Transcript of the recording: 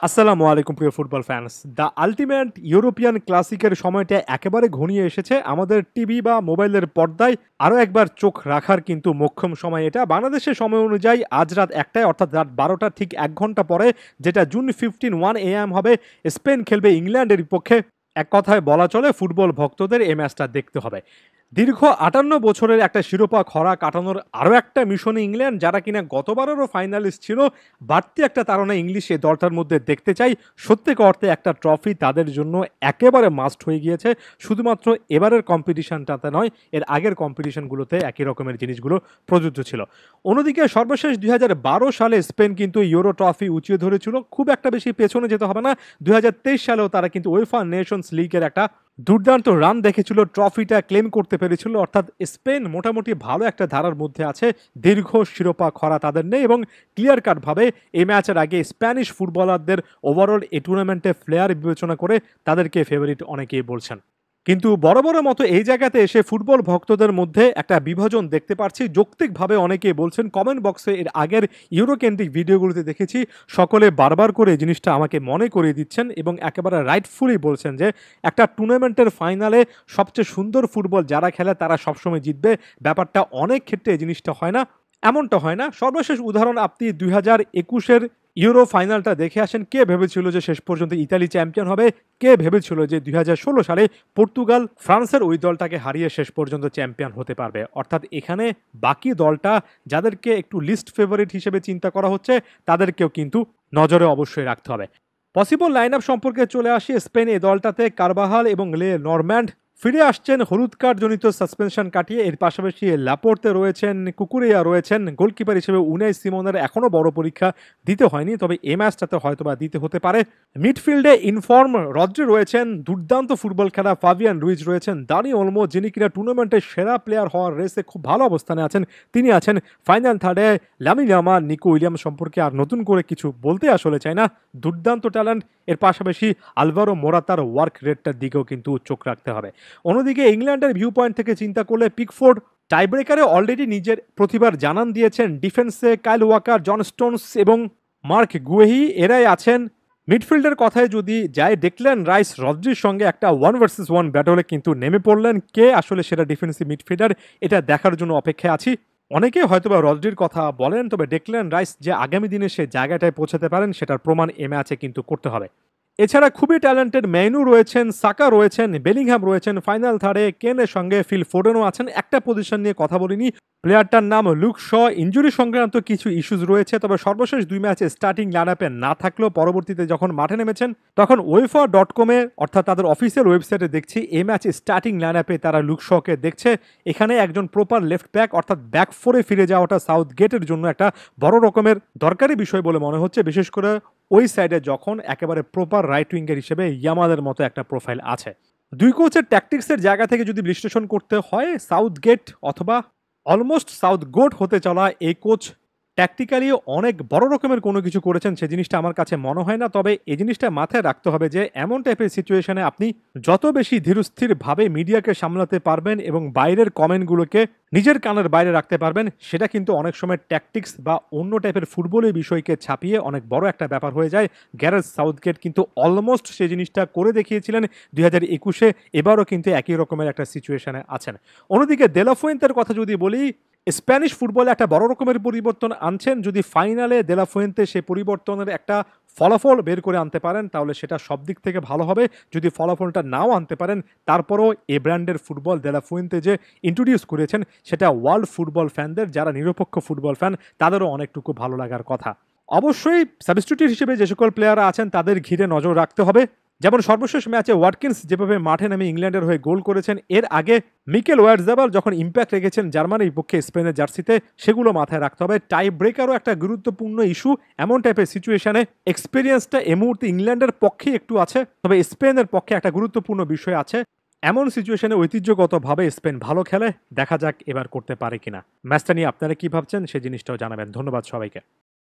আসসালামু আলাইকুম প্রিয় football fans. The ultimate European ক্লাসিকের সময়টা একেবারে ঘনিয়ে এসেছে। আমাদের টিভি বা মোবাইলের পর্দায় আরও একবার চোখ রাখার কিন্তু মোক্ষম সময় এটা। বাংলাদেশের সময় অনুযায়ী আজ রাত ১টায় অর্থাৎ রাত ১২টার ঠিক ১ ঘন্টা পরে, যেটা জুন 15 1 AM হবে। স্পেন খেলবে ইংল্যান্ডের বিপক্ষে। এক কথায় বলা চলে ফুটবল ভক্তদের এই ম্যাচটা দেখতে হবে। দীর্ঘ ৫৮ বছরের একটা শিরোপা খরা কাটানোর আরও একটা মিশনে ইংল্যান্ড, যারা কিনা গতবারেরও ফাইনালিস্ট ছিল। বাড়তি একটা তাড়না ইংলিশ এই দলটার মধ্যে দেখতে চাই। সত্যিকার অর্থে একটা ট্রফি তাদের জন্য একেবারে মাস্ট হয়ে গিয়েছে। শুধুমাত্র এবারের কম্পিটিশনটাতে নয়, এর আগের কম্পিটিশনগুলোতে একই রকমের জিনিসগুলো প্রযোজ্য ছিল। অন্যদিকে সর্বশেষ ২০১২ সালে স্পেন কিন্তু ইউরো ট্রফি উঁচিয়ে ধরেছিল। খুব একটা বেশি পেছনে যেতে হবে না, ২০২৩ সালেও তারা কিন্তু উয়েফা নেশনস লিগের একটা দুর্দান্ত রান দেখেছিল, ট্রফিটা ক্লেম করতে পেরেছিল। অর্থাৎ স্পেন মোটামুটি ভালো একটা ধারার মধ্যে আছে। দীর্ঘ শিরোপা খরা তাদের নেই এবং ক্লিয়ার কাটভাবে এই ম্যাচের আগে স্প্যানিশ ফুটবলারদের ওভারঅল এই টুর্নামেন্টে প্লেয়ার বিবেচনা করে তাদেরকে ফেভারিট অনেকেই বলছেন। কিন্তু বড় বড় মতো এই জায়গাতে এসে ফুটবল ভক্তদের মধ্যে একটা বিভাজন দেখতে পাচ্ছি। যৌক্তিকভাবে অনেকেই বলছেন, কমেন্ট বক্সে এর আগের ইউরোকেন্দ্রিক ভিডিওগুলোতে দেখেছি, সকলে বারবার করে এই জিনিসটা আমাকে মনে করিয়ে দিচ্ছেন এবং একেবারে রাইটফুলি বলছেন যে একটা টুর্নামেন্টের ফাইনালে সবচেয়ে সুন্দর ফুটবল যারা খেলে তারা সবসময় জিতবে। ব্যাপারটা অনেক ক্ষেত্রে এই জিনিসটা হয় না, এমনটা হয় না। সর্বশেষ উদাহরণ আপনি ২০২১-এর ইউরো ফাইনালটা দেখে আসেন। কে ভেবেছিল যে শেষ পর্যন্ত ইতালি চ্যাম্পিয়ন হবে? কে ভেবেছিল যে ২০১৬ সালে পর্তুগাল ফ্রান্সের ওই দলটাকে হারিয়ে শেষ পর্যন্ত চ্যাম্পিয়ন হতে পারবে? অর্থাৎ এখানে বাকি দলটা যাদেরকে একটু লিস্ট ফেভারিট হিসেবে চিন্তা করা হচ্ছে, তাদেরকেও কিন্তু নজরে অবশ্যই রাখতে হবে। পসিবল লাইন আপ সম্পর্কে চলে আসি। স্পেন এই দলটাতে কারবাহাল এবং লে নরম্যান্ড ফিরে আসছেন হলুদ কার্ড জনিত সাসপেনশন কাটিয়ে। এর পাশাপাশি লাপোর্তে রয়েছেন, কুকুরেয়া রয়েছেন। গোলকিপার হিসেবে উনাই সিমনের এখনও বড় পরীক্ষা দিতে হয়নি, তবে এই ম্যাচটাতে হয়তোবা দিতে হতে পারে। মিডফিল্ডে ইনফর্ম রদ্রি রয়েছেন, দুর্দান্ত ফুটবল খেলা ফাবিয়ান রুইজ রয়েছেন, দানি ওলমো যিনি কিনা টুর্নামেন্টের সেরা প্লেয়ার হওয়ার রেসে খুব ভালো অবস্থানে আছেন, তিনি আছেন। ফাইনাল থার্ডে লামিন ইয়ামাল, নিকো উইলিয়ামস সম্পর্কে আর নতুন করে কিছু বলতে আসলে চাই না, দুর্দান্ত ট্যালেন্ট। এর পাশাপাশি আলভারো মোরাতার ওয়ার্ক রেটটার দিকেও কিন্তু চোখ রাখতে হবে। অন্যদিকে ইংল্যান্ডের ভিউ পয়েন্ট থেকে চিন্তা করলে পিকফোর্ড টাইব্রেকারে অলরেডি নিজের প্রতিভার জানান দিয়েছেন। ডিফেন্সে কাইল ওয়াকার, জন স্টোনস এবং মার্ক গুয়েহি এরাই আছেন। মিডফিল্ডের কথায় যদি যায়, ডেকল্যান রাইস রদ্রির সঙ্গে একটা 1 ভার্সেস 1 ব্যাটলে কিন্তু নেমে পড়লেন। কে আসলে সেরা ডিফেন্সিভ মিডফিল্ডার, এটা দেখার জন্য অপেক্ষায় আছি। অনেকে হয়তোবা রদ্রির কথা বলেন, তবে ডেকল্যান রাইস যে আগামী দিনে সে জায়গাটায় পৌঁছাতে পারেন সেটার প্রমাণ এ ম্যাচে কিন্তু করতে হবে। এছাড়া খুবই ট্যালেন্টেড মেনু রয়েছেন, সাকা রয়েছেন, বেলিংহাম রয়েছেন। ফাইনাল থার্ডে কেনের সঙ্গে ফিল ফোডেনও আছেন। একটা পজিশন নিয়ে কথা বলিনি, প্লেয়ারটার নাম লুক শ। ইনজুরি সংক্রান্ত কিছু ইস্যুজ রয়েছে, তবে সর্বশেষ 2 ম্যাচে স্টার্টিং লাইনআপে না থাকলেও পরবর্তীতে যখন মাঠে নেমেছেন তখন UEFA.com-এ অর্থাৎ তাদের অফিসিয়াল ওয়েবসাইটে দেখছি এই ম্যাচে স্টার্টিং লাইনআপে তারা লুক শকে দেখছে। এখানে একজন প্রপার লেফট ব্যাক অর্থাৎ ব্যাক ফোরে ফিরে যাওয়াটা সাউথ গেটের জন্য একটা বড় রকমের দরকারি বিষয় বলে মনে হচ্ছে, বিশেষ করে ওই সাইডে যখন একেবারে প্রপার রাইট উইঙ্গের হিসেবে ইয়ামালের মতো একটা প্রোফাইল আছে। দুই কোচের ট্যাকটিক্সের জায়গা থেকে যদি বিশ্লেষণ করতে হয়, সাউথ গেট অথবা অলমোস্ট সাউথ গোট হতে চলা এই কোচ ট্যাকটিক্যালি অনেক বড় রকমের কোনো কিছু করেছেন সে জিনিসটা আমার কাছে মনে হয় না। তবে এই জিনিসটা মাথায় রাখতে হবে যে এমন টাইপের সিচুয়েশনে আপনি যত বেশি ধীরস্থিরভাবে মিডিয়াকে সামলাতে পারবেন এবং বাইরের কমেন্টগুলোকে নিজের কানের বাইরে রাখতে পারবেন, সেটা কিন্তু অনেক সময় ট্যাকটিক্স বা অন্য টাইপের ফুটবলের বিষয়কে ছাপিয়ে অনেক বড় একটা ব্যাপার হয়ে যায়। গ্যারেথ সাউথগেট কিন্তু অলমোস্ট সেই জিনিসটা করে দেখিয়েছিলেন ২০২১-এ। এবারও কিন্তু একই রকমের একটা সিচুয়েশনে আছেন। অন্যদিকে দে লা ফুয়েন্তের কথা যদি বলি, স্প্যানিশ ফুটবলে একটা বড় রকমের পরিবর্তন আনছেন। যদি ফাইনালে দে লা ফুয়েন্তে সেই পরিবর্তনের একটা ফলাফল বের করে আনতে পারেন তাহলে সেটা সব দিক থেকে ভালো হবে। যদি ফলাফলটা নাও আনতে পারেন, তারপরও এ ব্র্যান্ডের ফুটবল দে লা ফুয়েন্তে যে ইন্ট্রোডিউস করেছেন সেটা ওয়ার্ল্ড ফুটবল ফ্যানদের, যারা নিরপেক্ষ ফুটবল ফ্যান, তাদেরও অনেকটুকু ভালো লাগার কথা। অবশ্যই সাবস্টিটিউট হিসেবে যে সকল প্লেয়াররা আছেন তাদের ঘিরে নজর রাখতে হবে। যেমন সর্বশেষ ম্যাচে ওয়াটকিন্স যেভাবে মাঠে নেমে ইংল্যান্ডের হয়ে গোল করেছেন, এর আগে মিকেল ওয়ারজাবাল যখন ইম্প্যাক্ট রেখেছেন জার্মানির পক্ষে স্পেনের জার্সিতে, সেগুলো মাথায় রাখতে হবে। টাই ব্রেকারও একটা গুরুত্বপূর্ণ ইস্যু। এমন টাইপের সিচুয়েশনে এক্সপিরিয়েন্সটা এই মুহূর্তে ইংল্যান্ডের পক্ষেই একটু আছে, তবে স্পেনের পক্ষে একটা গুরুত্বপূর্ণ বিষয় আছে। এমন সিচুয়েশনে ঐতিহ্যগতভাবে স্পেন ভালো খেলে, দেখা যাক এবার করতে পারে কিনা। ম্যাচটা নিয়ে আপনারা কি ভাবছেন সে জিনিসটাও জানাবেন। ধন্যবাদ সবাইকে।